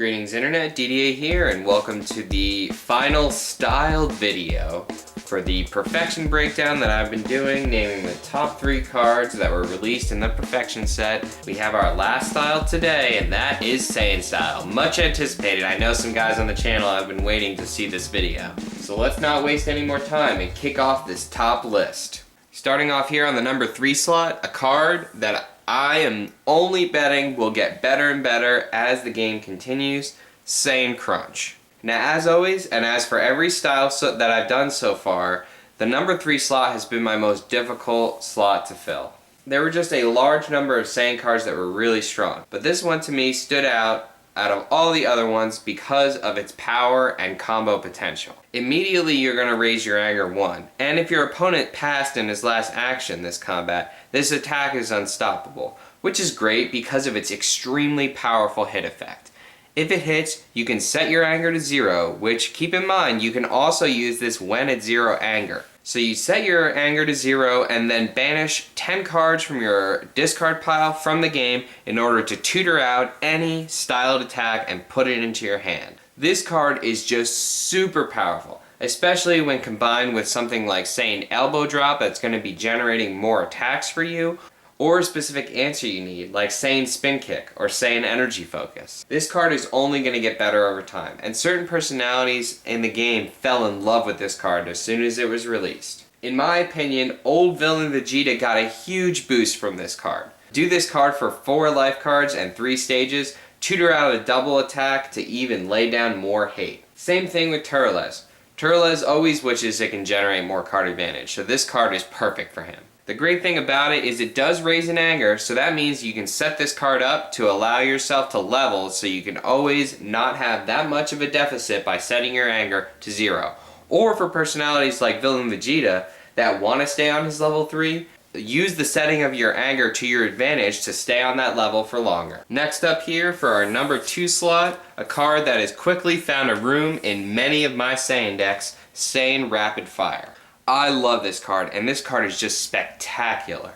Greetings Internet, Didier here, and welcome to the final styled video for the Perfection breakdown that I've been doing, naming the top 3 cards that were released in the Perfection set. We have our last style today, and that is Saiyan Style. Much anticipated. I know some guys on the channel have been waiting to see this video. So let's not waste any more time and kick off this top list. Starting off here on the number 3 slot, a card that I am only betting will get better and better as the game continues, Saiyan Crunch. Now as always, and as for every style that I've done so far, the number 3 slot has been my most difficult slot to fill. There were just a large number of Saiyan cards that were really strong, but this one to me stood out of all the other ones because of its power and combo potential. Immediately you're going to raise your anger 1, and if your opponent passed in his last action this combat, this attack is unstoppable, which is great because of its extremely powerful hit effect. If it hits, you can set your anger to 0, which keep in mind you can also use this when at 0 anger. So you set your anger to 0 and then banish 10 cards from your discard pile from the game in order to tutor out any styled attack and put it into your hand. This card is just super powerful, especially when combined with something like Saiyan Elbow Drop that's going to be generating more attacks for you, or a specific answer you need, like Saiyan Spin Kick or Saiyan Energy Focus. This card is only going to get better over time, and certain personalities in the game fell in love with this card as soon as it was released. In my opinion, old villain Vegeta got a huge boost from this card. Do this card for 4 life cards and 3 stages, tutor out a double attack to even lay down more hate. Same thing with Turles. Turles always wishes it can generate more card advantage, so this card is perfect for him. The great thing about it is it does raise in anger, so that means you can set this card up to allow yourself to level so you can always not have that much of a deficit by setting your anger to 0. Or for personalities like Villain Vegeta that want to stay on his level 3, use the setting of your anger to your advantage to stay on that level for longer. Next up here for our number 2 slot, a card that has quickly found a room in many of my Saiyan decks, Saiyan Rapid Fire. I love this card, and this card is just spectacular.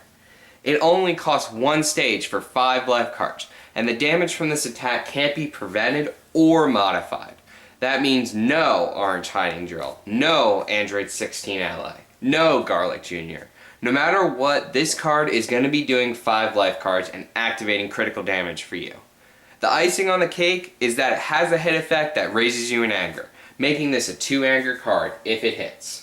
It only costs 1 stage for 5 life cards, and the damage from this attack can't be prevented or modified. That means no Orange Hiding Drill, no Android 16 Ally, no Garlic Jr. No matter what, this card is going to be doing 5 life cards and activating critical damage for you. The icing on the cake is that it has a hit effect that raises you in anger, making this a 2 anger card if it hits.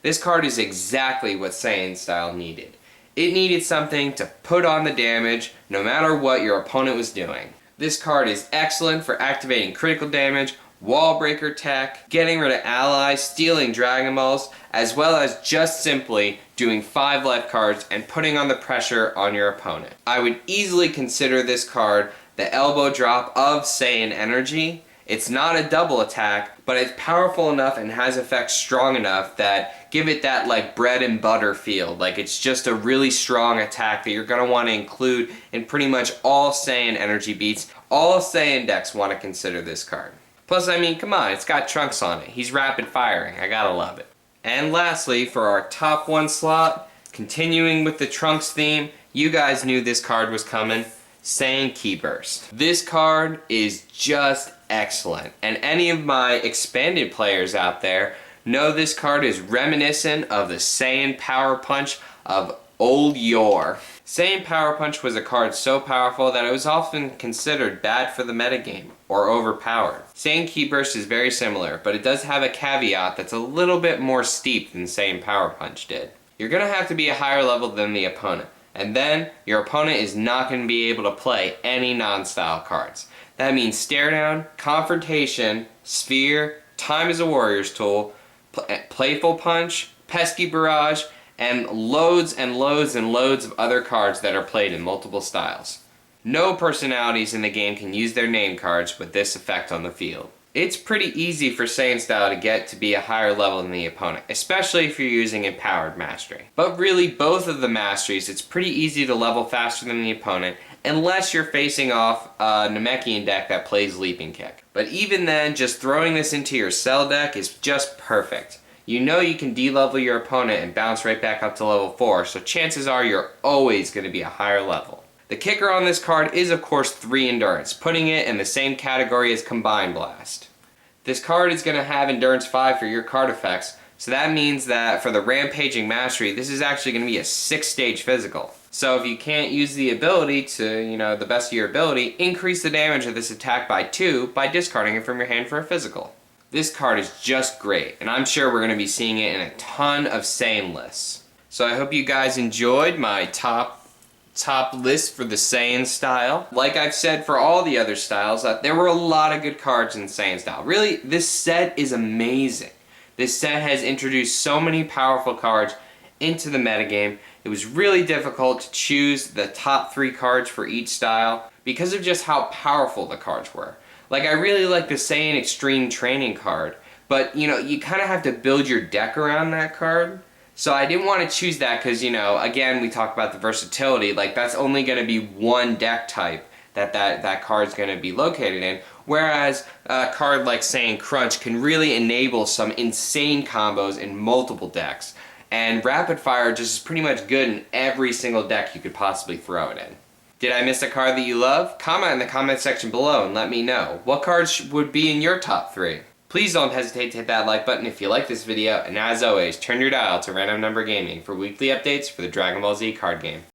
This card is exactly what Saiyan Style needed. It needed something to put on the damage no matter what your opponent was doing. This card is excellent for activating critical damage, wall breaker tech, getting rid of allies, stealing Dragon Balls, as well as just simply doing 5 life cards and putting on the pressure on your opponent. I would easily consider this card the elbow drop of Saiyan Energy. It's not a double attack, but it's powerful enough and has effects strong enough that give it that like bread and butter feel. Like it's just a really strong attack that you're going to want to include in pretty much all Saiyan energy beats. All Saiyan decks want to consider this card. Plus, I mean, come on, it's got Trunks on it. He's rapid firing. I gotta love it. And lastly, for our top 1 slot, continuing with the Trunks theme, you guys knew this card was coming. Saiyan Ki Burst. This card is just excellent, and any of my expanded players out there know this card is reminiscent of the Saiyan Power Punch of old yore. Saiyan Power Punch was a card so powerful that it was often considered bad for the metagame, or overpowered. Saiyan Ki Burst is very similar, but it does have a caveat that's a little bit more steep than Saiyan Power Punch did. You're going to have to be a higher level than the opponent, and then your opponent is not going to be able to play any non-style cards. That means Stare Down, Confrontation, Sphere, Time as a Warrior's Tool, Playful Punch, Pesky Barrage, and loads and loads and loads of other cards that are played in multiple styles. No personalities in the game can use their name cards with this effect on the field. It's pretty easy for Saiyan Style to get to be a higher level than the opponent, especially if you're using Empowered Mastery. But really, both of the masteries, it's pretty easy to level faster than the opponent, unless you're facing off a Namekian deck that plays Leaping Kick. But even then, just throwing this into your Cell deck is just perfect. You know you can de-level your opponent and bounce right back up to level 4, so chances are you're always going to be a higher level. The kicker on this card is of course 3 Endurance, putting it in the same category as Combine Blast. This card is going to have Endurance 5 for your card effects, so that means that for the Rampaging Mastery, this is actually going to be a 6-stage physical. So if you can't use the ability to, the best of your ability, increase the damage of this attack by 2 by discarding it from your hand for a physical. This card is just great, and I'm sure we're going to be seeing it in a ton of Saiyan lists. So I hope you guys enjoyed my top list for the Saiyan Style. Like I've said for all the other styles, there were a lot of good cards in Saiyan Style. Really, this set is amazing. This set has introduced so many powerful cards into the metagame. It was really difficult to choose the top 3 cards for each style because of just how powerful the cards were. Like, I really like the Saiyan Extreme Training card, but you kind of have to build your deck around that card. So I didn't want to choose that because, again, we talk about the versatility. Like, that's only going to be one deck type that card's going to be located in. Whereas a card like Saiyan Crunch can really enable some insane combos in multiple decks. And Rapid Fire just is pretty much good in every single deck you could possibly throw it in. Did I miss a card that you love? Comment in the comment section below and let me know. What cards would be in your top 3? Please don't hesitate to hit that like button if you like this video, and as always, turn your dial to Random Number Gaming for weekly updates for the Dragon Ball Z card game.